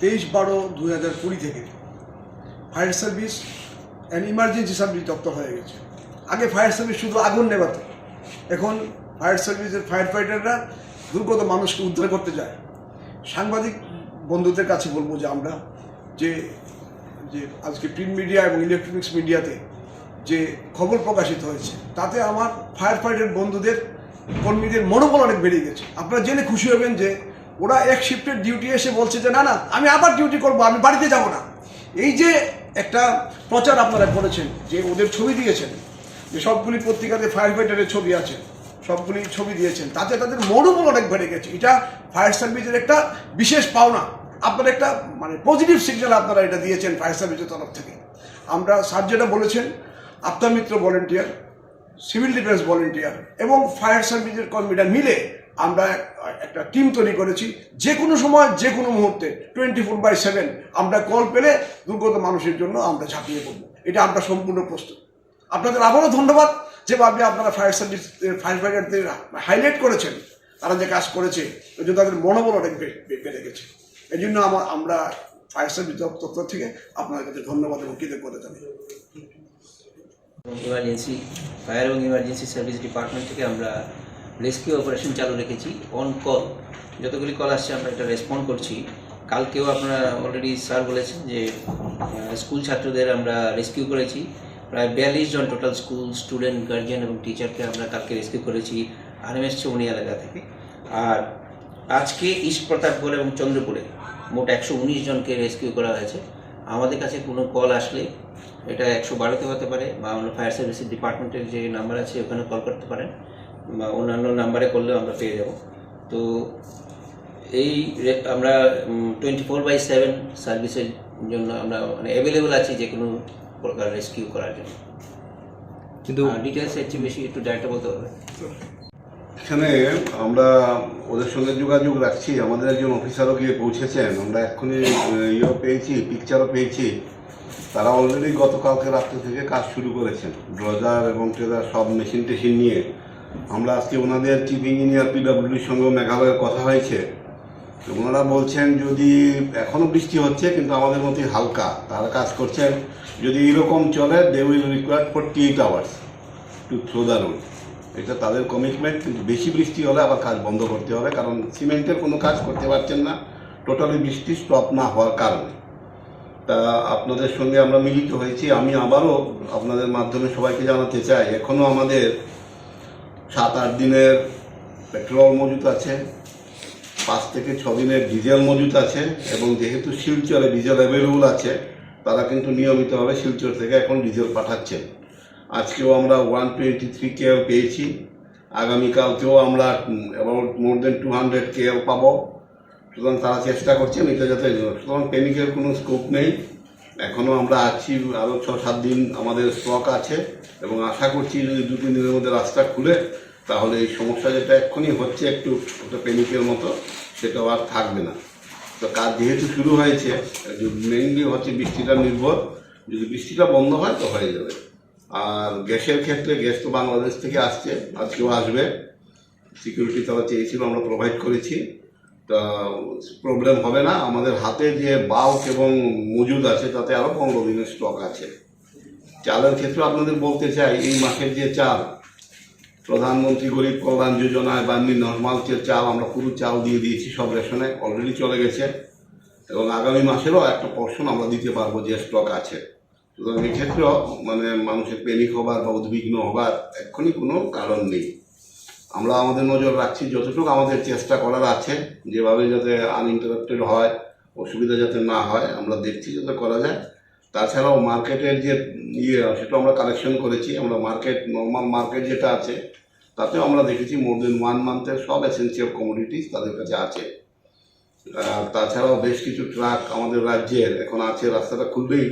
23/12/2020 থেকে fire service and emergency service দপ্তর হয়ে গেছে। আগে ফায়ার সার্ভিস শুধু আগুন নেভাত, এখন ফায়ার সার্ভিসের ফায়ার ফাইটাররা দুর্গত মানুষকে উদ্ধার করতে যায়। সাংবাদিক বন্ধুদের কাছে বলবো যে আমরা যে আজকে প্রিন্ট মিডিয়া এবং ইলেকট্রনিক্স মিডিয়াতে যে খবর প্রকাশিত হয়েছে তাতে আমার ফায়ার ফাইটার বন্ধুদের কর্মীদের মনোবল অনেক বেড়ে গেছে। আপনারা জেনে খুশি হবেন যে ওরা এক শিফটের ডিউটি এসে বলছে যে না আমি আবার ডিউটি করবো, আমি বাড়িতে যাব না। এই যে একটা প্রচার আপনারা করেছেন, যে ওদের ছবি দিয়েছেন, যে সবগুলি পত্রিকাতে ফায়ার ফাইটারের ছবি আছে, সবগুলি ছবি দিয়েছেন, তাতে তাদের মনোবল অনেক বেড়ে গেছে। এটা ফায়ার সার্ভিসের একটা বিশেষ পাওনা। আপনারা একটা পজিটিভ সিগন্যাল আপনারা এটা দিয়েছেন ফায়ার সার্ভিসের তরফ থেকে। আমরা স্যার যেটা বলেছেন, আপ্তা মিত্র ভলেন্টিয়ার, সিভিল ডিফেন্স ভলেন্টিয়ার এবং ফায়ার সার্ভিসের কর্মীরা মিলে আমরা একটা টিম তৈরি করেছি। যে কোনো সময় যে কোনো মুহূর্তে 24/7 আমরা কল পেলে দুর্গত মানুষের জন্য আমরা ঝাঁপিয়ে পড়বো। এটা আমরা সম্পূর্ণ প্রস্তুত। আপনাদের আবারও ধন্যবাদ যেভাবে আপনারা ফায়ার সার্ভিস ফায়ার ফাইটারদের হাইলাইট করেছেন, তারা যে কাজ করেছে ওই জন্য তাদের মনোবল অনেক বেড়ে গেছে। এই জন্য আমরা ফায়ার সার্ভিস দপ্তর থেকে আপনাদের কাছে ধন্যবাদ এবং কৃতজ্ঞতা জানাই। ইমার্জেন্সি ফায়ার এবং ইমার্জেন্সি সার্ভিস ডিপার্টমেন্ট থেকে আমরা রেস্কিউ অপারেশন চালু রেখেছি। অন কল যতগুলি কল আসছে আমরা এটা রেসপন্ড করছি। কালকেও আপনারা অলরেডি স্যার বলেছেন যে স্কুল ছাত্রদের আমরা রেস্কিউ করেছি। প্রায় 42 জন টোটাল স্কুল স্টুডেন্ট, গার্জিয়ান এবং টিচারকে আমরা কালকে রেস্কিউ করেছি RMS চৌনি এলাকা থেকে। আর আজকে ইস্ট প্রতাপগড় এবং চন্দ্রপুরে মোট 119 জনকে রেস্কিউ করা হয়েছে। আমাদের কাছে কোনো কল আসলে এটা 112-তে হতে পারে বা আমরা ফায়ার সার্ভিসের ডিপার্টমেন্টের যে নাম্বার আছে ওখানে কল করতে পারেন বা অন্যান্য নাম্বারে করলেও আমরা পেয়ে যাব। তো এই আমরা 24/7 সার্ভিসের জন্য আমরা অ্যাভেলেবল আছি যে কোনো প্রকার রেস্কিউ করার জন্য। কিন্তু ডিটেলস এর চেয়ে বেশি একটু ডাটা বলতে হবে। এখানে আমরা ওদের সঙ্গে যোগাযোগ রাখছি। আমাদের একজন অফিসারও গিয়ে পৌঁছেছেন। আমরা এক্ষুনি পেয়েছি, পিকচারও পেয়েছি। তারা অলরেডি গতকালকে রাত্রে থেকে কাজ শুরু করেছেন, ড্রজার এবং ট্রেজার সব মেশিন টেশিন নিয়ে। আমরা আজকে ওনাদের চিফ ইঞ্জিনিয়ার PWDর সঙ্গেও মেঘালয়ের কথা হয়েছে। ওনারা বলছেন যদি এখনও বৃষ্টি হচ্ছে কিন্তু আমাদের মতোই হালকা, তারা কাজ করছেন। যদি এরকম চলে they will require 48 hours to throw the road. এটা তাদের কমিটমেন্ট। কিন্তু বেশি বৃষ্টি হলে আবার কাজ বন্ধ করতে হবে, কারণ সিমেন্টের কোনো কাজ করতে পারছেন না টোটালি বৃষ্টি স্টপ না হওয়ার কারণে। তা আপনাদের সঙ্গে আমরা মিলিত হয়েছি। আমি আবারও আপনাদের মাধ্যমে সবাইকে জানাতে চাই, এখনও আমাদের 7-8 দিনের পেট্রোল মজুত আছে, 5 থেকে 6 দিনের ডিজেল মজুত আছে। এবং যেহেতু শিলচরে ডিজেল অ্যাভেলেবল আছে, তারা কিন্তু নিয়মিতভাবে শিলচর থেকে এখন ডিজেল পাঠাচ্ছেন। আজকেও আমরা 123 KL পেয়েছি। আগামীকালকেও আমরা অ্যাবাউট মোর দেন 200 KL পাবো। সুতরাং তারা চেষ্টা করছেন এটা যাতে, সুতরাং প্যানিকের কোনো স্কোপ নেই। এখনও আমরা আছি, আরও 6-7 দিন আমাদের স্টক আছে এবং আশা করছি যদি 2-3 দিনের মধ্যে রাস্তা খুলে তাহলে এই সমস্যা যেটা এক্ষুনি হচ্ছে একটু একটা প্যানিকের মতো, সেটাও আর থাকবে না। তো কাজ যেহেতু শুরু হয়েছে, মেইনলি হচ্ছে বৃষ্টিটা নির্ভর। যদি বৃষ্টিটা বন্ধ হয় তো হয়ে যাবে। আর গ্যাসের ক্ষেত্রে, গ্যাস তো বাংলাদেশ থেকে আসছে, আজকেও আসবে। সিকিউরিটি তারা চেয়েছিল, আমরা প্রোভাইড করেছি। তা প্রবলেম হবে না। আমাদের হাতে যে বাল্ক এবং মজুদ আছে তাতে আরও 15 দিনের স্টক আছে। চালের ক্ষেত্রে আপনাদের বলতে চাই, এই মাসের যে চাল প্রধানমন্ত্রী গরিব কল্যাণ যোজনায় বা নর্মাল যে চাল, আমরা পুরো চাল দিয়ে দিয়েছি, সব রেশনে অলরেডি চলে গেছে। এবং আগামী মাসেরও একটা পোর্শন আমরা দিতে পারবো যে স্টক আছে। সুতরাং এক্ষেত্রেও মানুষের প্যানিক হবার বা উদ্বিগ্ন হবার এক্ষুনি কোনো কারণ নেই। আমরা আমাদের নজর রাখছি, যতটুকু আমাদের চেষ্টা করার আছে, যেভাবে যাতে আনইন্টারাপ্টেড হয়, অসুবিধা যাতে না হয় আমরা দেখছি যাতে করা যায়। তাছাড়াও মার্কেটের যে সেটা আমরা কালেকশন করেছি। আমরা নর্মাল মার্কেট যেটা আছে তাতেও আমরা দেখেছি মোর দেন 1 মান্থের সব এসেন্সিয়াল কমোডিটিস তাদের কাছে আছে। তাছাড়াও বেশ কিছু ট্রাক আমাদের রাজ্যের এখন আছে, রাস্তাটা খুললেই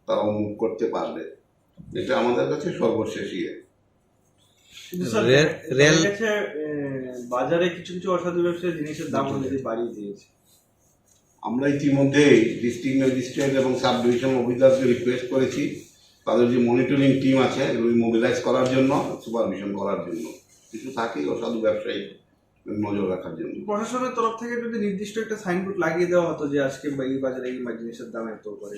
তারাও মুভ করতে পারবে। এটা আমাদের কাছে সর্বশেষ বাজারে কিছু কিছু অসাধু ব্যবসায়ী জিনিসের দাম অলরেডি বাড়িয়ে দিয়েছে। আমরা ইতিমধ্যেই ডিস্ট্রিক্ট ম্যাজিস্ট্রেট এবং সাব ডিভিশন অফিসারকে রিকোয়েস্ট করেছি তাদের যে মনিটরিং টিম আছে এগুলি মোবিলাইজ করার জন্য, সুপারভিশন করার জন্য। কিছু থাকেই অসাধু ব্যবসায়ী নজর রাখার জন্য। প্রশাসনের তরফ থেকে যদি নির্দিষ্ট একটা সাইনবোর্ড লাগিয়ে দেওয়া হতো যে আজকে এই বাজারে এই জিনিসের দাম এত করে,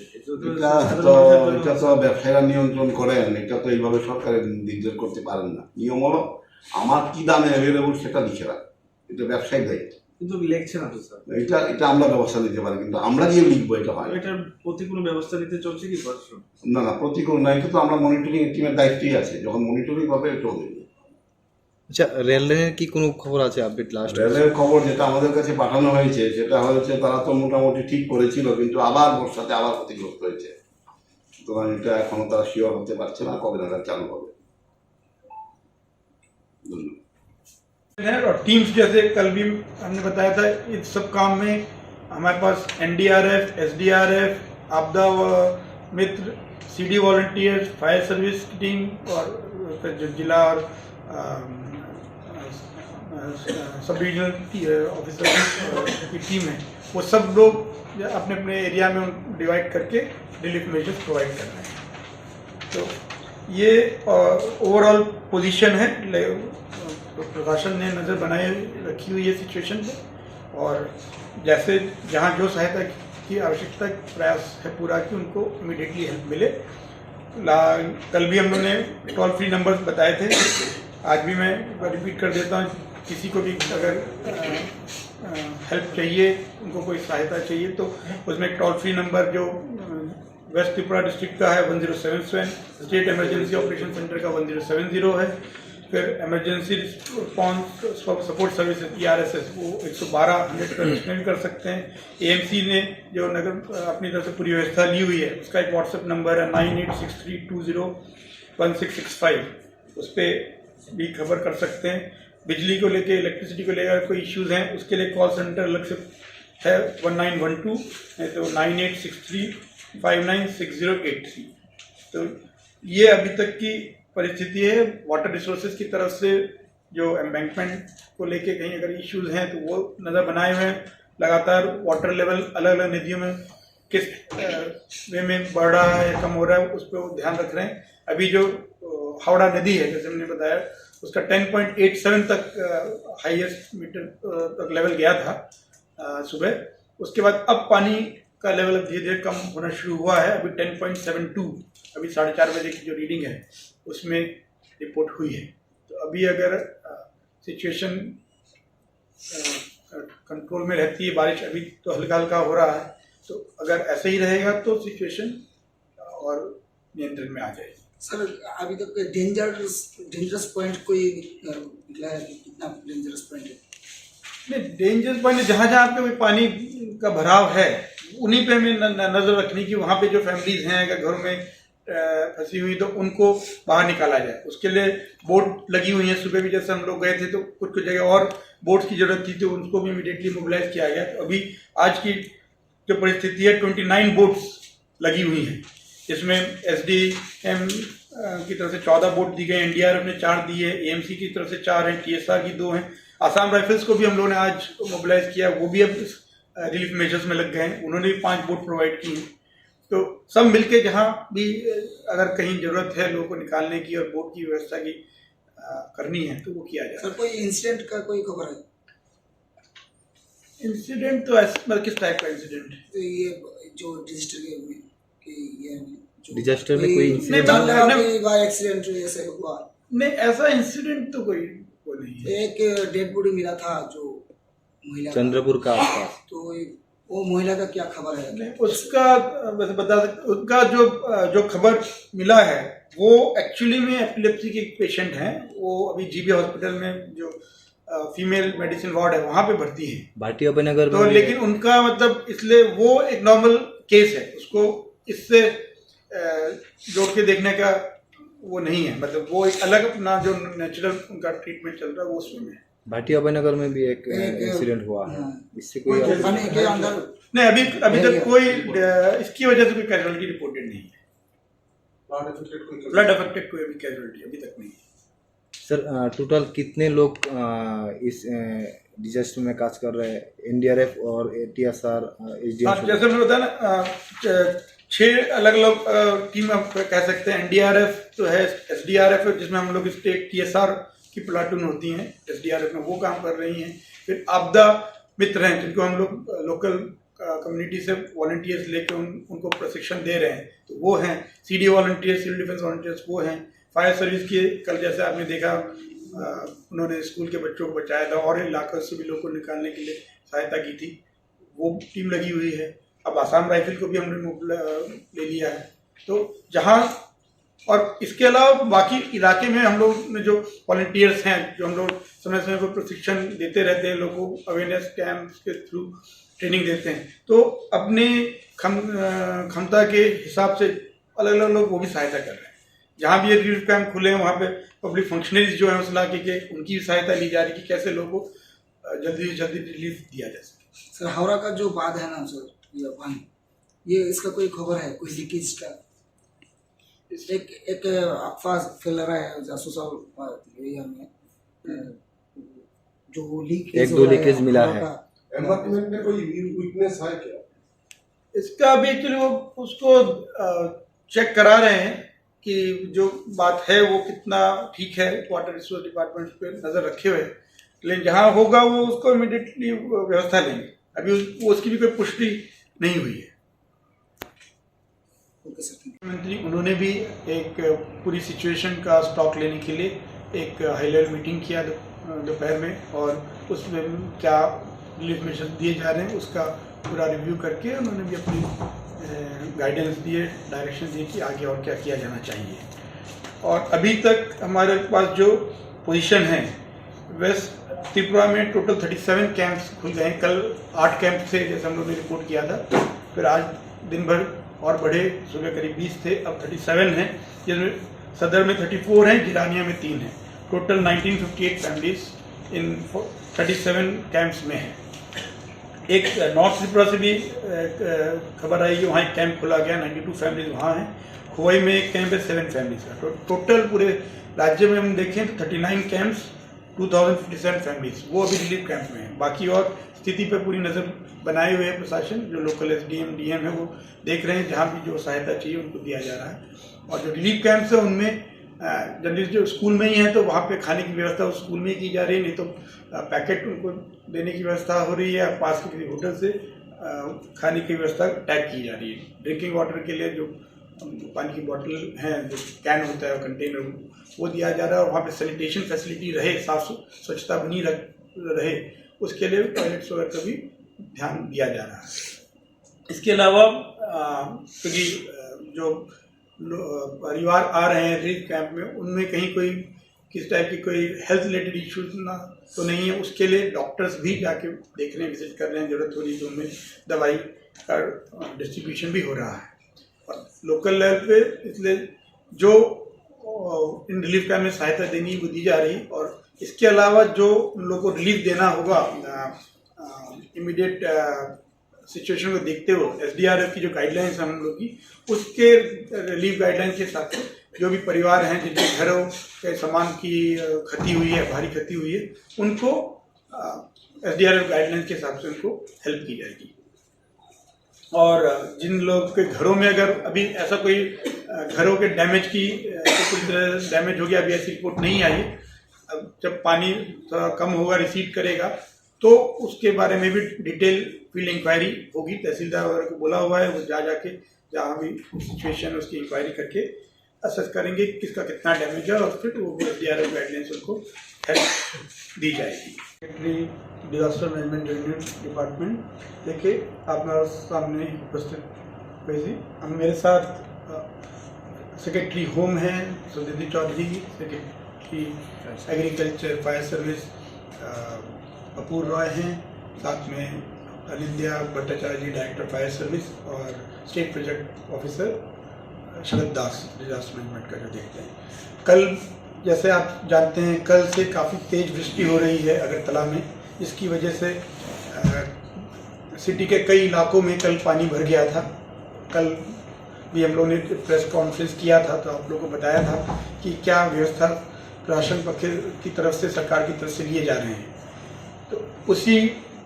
এটা তো ব্যবসায়ীরা নিয়ন্ত্রণ করেন, এটা তো এইভাবে সরকারের নির্দেশ করতে পারেন না। নিয়ম হলো আমার কি দামে অ্যাভেলেবল সেটা লিখে রাখ, এটা ব্যবসায়ী দায়িত্ব। কিন্তু লেখছে না তো স্যার, এটা আমরা ব্যবস্থা নিতে পারি, কিন্তু আমরা গিয়ে লিখবো এটা হয় না। এটার প্রতি কোনো ব্যবস্থা নিতে চলছে কি প্রশাসন? না প্রতিকূল না, এটা তো আমরা মনিটরিং টিমের দায়িত্বই আছে, যখন মনিটরিং হবে চলবে। আচ্ছা, রেল লাইনের কি কোনো খবর আছে আপডেট লাস্ট? রেলের খবর যেটা আমাদের কাছে পাঠানো হয়েছে সেটা হয়েছে তারা তো মোটামুটি ঠিক করেছিল, কিন্তু আবার বর্ষাতে আবার ক্ষতিগ্রস্ত হয়েছে। সুতরাং এটা এখনো তারা শিওর হতে পারছে না কবে নাগাদ চালু হবে। ধন্যবাদ। और टीम्स जैसे कल भी हमने बताया था, इस सब काम में हमारे पास एनडीआरएफ, एसडीआरएफ, आपदा मित्र, सीडी वॉलंटियर्स, फायर सर्विस की टीम और फिर जो जिला और सब डिविजनल ऑफिसर की टीम है, वो सब लोग अपने अपने एरिया में डिवाइड करके रिलीफ मेजर्स प्रोवाइड कर रहे हैं। तो ये ओवरऑल पोजीशन है। तो प्रशासन ने नज़र बनाए रखी हुई है सिचुएशन पे, और जैसे जहाँ जो सहायता की आवश्यकता प्रयास है पूरा कि उनको इमीडिएटली हेल्प मिले। कल भी हम लोगों ने टोल फ्री नंबर्स बताए थे, आज भी मैं रिपीट कर देता हूँ, किसी को भी अगर हेल्प चाहिए, उनको कोई सहायता चाहिए, तो उसमें एक टोल फ्री नंबर जो वेस्ट त्रिपुरा डिस्ट्रिक्ट का है 1077, स्टेट इमरजेंसी ऑपरेशन सेंटर का 1070 है, फिर emergency response support services ERSS वो 112 100 पर एक्सटेंड कर सकते हैं। AMC ने जो नगर अपनी तरफ से पूरी व्यवस्था ली हुई है, उसका एक व्हाट्सएप नंबर है 9863201665, उस पर भी खबर कर सकते हैं। बिजली को लेके, इलेक्ट्रिसिटी को लेकर कोई इश्यूज़ हैं, उसके लिए कॉल सेंटर अलग से है 1912, नहीं तो 9863596083। तो ये अभी तक की परिस्थिति है। वाटर रिसोर्सेज की तरफ से जो एम्बैंकमेंट को लेके कहीं अगर इश्यूज़ हैं तो वो नज़र बनाए हुए हैं। लगातार वाटर लेवल अलग अलग नदियों में किस वे में बढ़ रहा है या कम हो रहा है, उस पर वो ध्यान रख रहे हैं। अभी जो हावड़ा नदी है, जैसे हमने बताया, उसका 10.87 तक हाईएस्ट मीटर तक लेवल गया था सुबह। उसके बाद अब पानी का लेवल धीरे धीरे कम होना शुरू हुआ है। अभी 10.72 अभी 4:30 बजे की जो रीडिंग है उसमें रिपोर्ट हुई है। तो अभी अगर सिचुएशन कंट्रोल में रहती है, बारिश अभी तो हल्का हल्का हो रहा है, तो अगर ऐसे ही रहेगा तो सिचुएशन और नियंत्रण में आ जाएगी। सर, अभी तक डेंजरस पॉइंट कोई निकला है? कितना डेंजरस पॉइंट है? नहीं, डेंजरस पॉइंट जहाँ जहाँ पे पानी का भराव है उन्हीं पे हमें नज़र रखनी कि वहाँ पे जो फैमिलीज हैं अगर घरों में फंसी हुई तो उनको बाहर निकाला जाए। उसके लिए बोट लगी हुई हैं। सुबह भी जैसे हम लोग गए थे तो कुछ कुछ जगह और बोट्स की ज़रूरत थी, तो उनको भी इमीडिएटली मोबिलाइज किया गया। तो अभी आज की जो परिस्थिति है 29 बोट्स लगी हुई हैं, जिसमें SDM की तरफ से 14 बोट दी गई, NDRF ने 4 दी है, AMC की तरफ से 4 हैं, TSR की 2 हैं। आसाम राइफल्स को भी हम लोगों ने आज मोबिलाइज किया, वो भी अब रिलीफ मेजर्स में लग गए हैं, उन्होंने भी 5 बोट प्रोवाइड की हैं। तो सब मिलके जहाँ भी अगर कहीं ज़रूरत है लोगों को निकालने की और बोट की व्यवस्था की करनी है तो वो किया जाए। सर, कोई इंसिडेंट का कोई खबर है? इंसिडेंट तो मतलब किस टाइप का इंसिडेंट? तो ये जो डिजास्टर के हुए कि ये जो डिजास्टर में कोई इंसिडेंट एक्सीडेंट ऐसे हुआ? नहीं, ऐसा इंसिडेंट तो कोई नहीं है। एक डेड बॉडी मिला था जो महिला चंद्रपुर का आसपास, तो वो महिला का क्या खबर है? नहीं, उसका वैसे बता सकते, उसका जो खबर मिला है वो एक्चुअली में एपिलेप्सी के पेशेंट हैं। वो अभी GB हॉस्पिटल में जो फीमेल मेडिसिन वार्ड है वहाँ पे भर्ती है, भाटिया नगर तो लेकिन उनका मतलब इसलिए वो एक नॉर्मल केस है, उसको इससे जोड़ के देखने का वो नहीं है। मतलब वो एक अलग अपना जो नेचुरल उनका ट्रीटमेंट चल रहा है वो उसमें है। भाटिया नगर में भी एक इंसिडेंट हुआ है, इससे कोई पानी के अंदर नहीं, अभी तक कोई इसकी वजह से कोई कैजुअलिटी रिपोर्टेड नहीं है। फ्लड अफेक्टेड कोई अभी कैजुअलिटी अभी तक नहीं है। सर, टोटल कितने लोग इस डिजास्टर में काज कर रहे हैं? NDRF और TSR SDM? जैसे मैंने बताया ना, 6 अलग अलग टीम आप कह सकते हैं। NDRF तो है, SDRF है जिसमें हम लोग स्टेट TSR की की प्लाटून होती हैं SDRF में, वो काम कर रही हैं। फिर आपदा मित्र हैं जिनको हम लोग लोकल कम्युनिटी से वॉलंटियर्स लेकर उनको प्रशिक्षण दे रहे हैं, तो वो हैं। CD volunteers, civil defence volunteers वो हैं। फायर सर्विस के कल जैसे आपने देखा उन्होंने स्कूल के बच्चों को बचाया था और इलाकों से भी लोगों को निकालने के लिए सहायता की थी, वो टीम लगी हुई है। अब आसाम राइफल को भी हमने ले लिया है। तो जहाँ और इसके अलावा बाकी इलाके में हम लोग ने जो वॉलंटियर्स हैं, जो हम लोग समय समय पर प्रशिक्षण देते रहते हैं, लोगों को अवेयरनेस कैंप्स के थ्रू ट्रेनिंग देते हैं, तो अपने क्षमता के हिसाब से अलग अलग लोग वो भी सहायता कर रहे हैं। जहाँ भी ये रिलीफ कैंप खुले हैं वहाँ पे पब्लिक फंक्शनरीज जो है उस इलाके के, उनकी भी सहायता ली जा रही है कि कैसे लोगों को जल्दी से जल्दी रिलीफ दिया जा सके। सर हावड़ा का जो बांध है ना सर, ये पानी, ये इसका कोई खबर है, कोई लीकेज का? एक अफवाह फैल रहा है जासूसा एरिया में, जो लीक 1-2 लीकेज मिला है। एम्बार्कमेंट में कोई वीकनेस है क्या? इसका अभी एक्चुअली वो उसको चेक करा रहे हैं कि जो बात है वो कितना ठीक है। वाटर रिसोर्स डिपार्टमेंट पे नज़र रखे हुए हैं, लेकिन जहाँ होगा वो उसको इमीडिएटली व्यवस्था लेंगे। अभी उसकी भी कोई पुष्टि नहीं हुई है। मुख्यमंत्री उन्होंने भी एक पूरी सिचुएशन का स्टॉक लेने के लिए एक हाई लेवल मीटिंग किया दोपहर में, और उसमें क्या रिलीफ मेजर्स दिए जा रहे हैं उसका पूरा रिव्यू करके उन्होंने भी अपनी गाइडेंस दिए, डायरेक्शन दिए कि आगे और क्या किया जाना चाहिए। और अभी तक हमारे पास जो पोजीशन है, वेस्ट त्रिपुरा में टोटल 37 कैंप्स खुल गए हैं। कल 8 कैंप थे जैसे हम लोगों ने रिपोर्ट किया था, फिर आज दिन भर और बढ़े, सुबह करीब 20 थे, अब 37 हैं, जिसमें सदर में 34 हैं, जिलानिया में 3 हैं। टोटल 1958 फैमिलीज इन 37 कैंप्स में हैं। एक नॉर्थ त्रिपुरा से भी खबर आई कि वहाँ एक कैंप खोला गया, 92 फैमिलीज वहाँ हैं। खोवाई में एक कैंप है 7 फैमिलीज का। टोटल पूरे राज्य में हम देखें तो 39 कैंप्स, 2057 फैमिलीज वो अभी रिलीफ कैंप में हैं। बाकी और स्थिति पर पूरी नज़र बनाए हुए है प्रशासन, जो लोकल SDM DM है वो देख रहे हैं, जहाँ भी जो सहायता चाहिए उनको दिया जा रहा है। और जो रिलीफ कैंप्स है उनमें जनरली जो स्कूल में ही है तो वहाँ पे खाने की व्यवस्था उस स्कूल में ही की जा रही है, नहीं तो पैकेट उनको देने की व्यवस्था हो रही है, पास के किसी होटल से खाने की व्यवस्था टैग की जा रही है। ड्रिंकिंग वाटर के लिए जो पानी की बोतल है, जो कैन होता है कंटेनर, वो दिया जा रहा है। और वहाँ पे सैनिटेशन फैसिलिटी रहे, साफ स्वच्छता बनी रहे, उसके लिए टॉयलेट्स वगैरह का भी ध्यान दिया जा रहा है। इसके अलावा क्योंकि जो परिवार आ रहे हैं रिलीफ कैंप में, उनमें कहीं कोई किस टाइप की कोई हेल्थ रिलेटेड इश्यूज ना तो नहीं है, उसके लिए डॉक्टर्स भी जाके देख रहे हैं, विजिट कर रहे हैं, जरूरत हो रही है तो उनमें दवाई का डिस्ट्रीब्यूशन भी हो रहा है। और लोकल लेवल पे इसलिए जो इन रिलीफ कैंप में सहायता देनी वो दी जा रही। और इसके अलावा जो उन लोगों को रिलीफ देना होगा इमीडिएट सिचुएशन को देखते हुए SDRF की जो गाइडलाइंस है हम लोग की, उसके रिलीफ गाइडलाइंस के साथ जो भी परिवार हैं जिनके घरों के सामान की क्षति हुई है, भारी क्षति हुई है, उनको SDRF गाइडलाइंस के हिसाब से उनको हेल्प की जाएगी। और जिन लोग के घरों में अगर अभी ऐसा कोई घरों के डैमेज की पूरी तरह डैमेज हो गया, अभी ऐसी रिपोर्ट नहीं आई, अब जब पानी थोड़ा कम होगा, रिसीड करेगा, तो उसके बारे में भी डिटेल फील्ड इंक्वायरी होगी। तहसीलदार वगैरह को बोला हुआ है, वो जाके जहाँ भी सिचुएशन है उसकी इंक्वायरी करके असेस करेंगे किसका कितना डैमेज है, और फिर वो SDRF गाइडलाइंस उनको हेल्प दी जाएगी। Secretary disaster management unit department देखिए आपके सामने उपस्थित हुई थी। हम मेरे साथ सेक्रेटरी होम हैं Sudidi Chaudhary, secretary agriculture fire service Apurva Roy हैं, साथ में Anindya Bhattacharya ji director fire service, और state project officer Sharad Das disaster management का जो देखते हैं। कल जैसे आप जानते हैं कल से काफ़ी तेज़ वृष्टि हो रही है अगरतला में, जिसकी वजह से सिटी के कई इलाकों में कल पानी भर गया था। कल भी हम लोगों ने प्रेस कॉन्फ्रेंस किया था तो आप लोगों को बताया था कि क्या व्यवस्था राशन पक्ष की तरफ से, सरकार की तरफ से लिए जा रहे हैं। तो उसी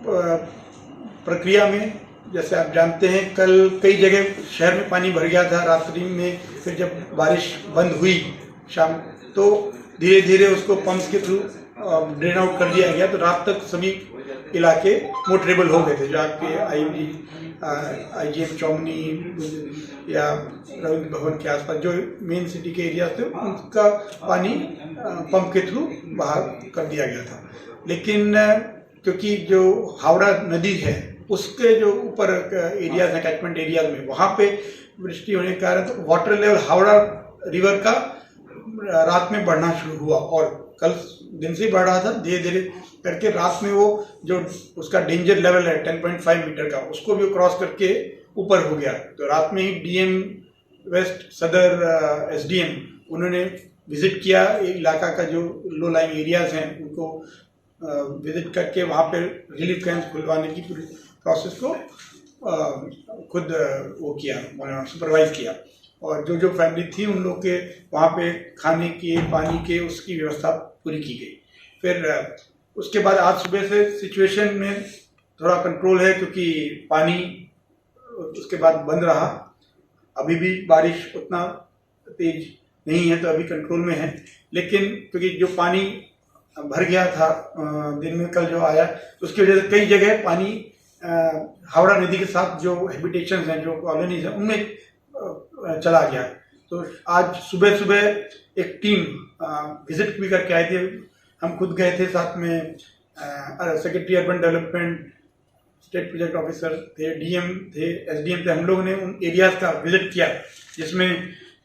प्रक्रिया में जैसे आप जानते हैं कल कई जगह शहर में पानी भर गया था रात्रि में, फिर जब बारिश बंद हुई शाम तो धीरे धीरे उसको पंप्स के थ्रू ड्रेन आउट कर दिया गया। तो रात तक सभी इलाके मोटरेबल हो गए थे, जो आपके IGM चौमनी या रविंद्र भवन के आसपास जो मेन सिटी के एरिया थे उनका पानी पंप के थ्रू बाहर कर दिया गया था। लेकिन क्योंकि जो हावड़ा नदी है उसके जो ऊपर एरियाज हैं, कैचमेंट एरियाज में, वहाँ पे वृष्टि होने के कारण तो वाटर लेवल हावड़ा रिवर का रात में बढ़ना शुरू हुआ और कल दिन से ही बढ़ रहा था। धीरे धीरे करके रात में वो जो उसका डेंजर लेवल है 10.5 मीटर का, उसको भी क्रॉस करके ऊपर हो गया। तो रात में ही DM वेस्ट सदर SDM उन्होंने विजिट किया इलाका का, जो लो लाइंग एरियाज हैं उनको विजिट करके वहाँ पे रिलीफ कैंप खुलवाने की पूरी प्रोसेस को खुद वो किया, सुपरवाइज किया। और जो जो फैमिली थी उन लोग के वहाँ पे खाने के, पानी के, उसकी व्यवस्था पूरी की गई। फिर उसके बाद आज सुबह से सिचुएशन में थोड़ा कंट्रोल है, क्योंकि पानी उसके बाद बंद रहा। अभी भी बारिश उतना तेज नहीं है, तो अभी कंट्रोल में है। लेकिन क्योंकि जो पानी भर गया था दिन में कल जो आया, उसकी वजह से कई जगह पानी हावड़ा नदी के साथ जो हैबिटेशंस हैं, जो कॉलोनीज हैं, उनमें चला गया। तो आज सुबह सुबह एक टीम विजिट भी करके आई थी। हम खुद गए थे, साथ में secretary urban development, state project officer थे, DM थे, SDM थे। हम लोगों ने उन एरियाज का विजिट किया जिसमें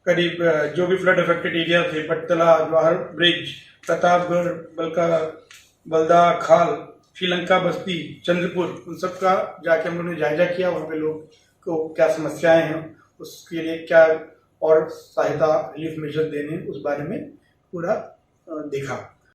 करीब जो भी फ्लड अफेक्टेड एरिया थे, बटतला, जवाहर ब्रिज, प्रतापगढ़, बलदा खाल, श्रीलंका बस्ती, चंद्रपुर, उन सब का जाके हम लोगों ने जायजा किया। वहाँ पे लोग को क्या समस्याएं हैं, उसके लिए क्या और सहायता, रिलीफ मेजर देने, उस बारे में पूरा देखा।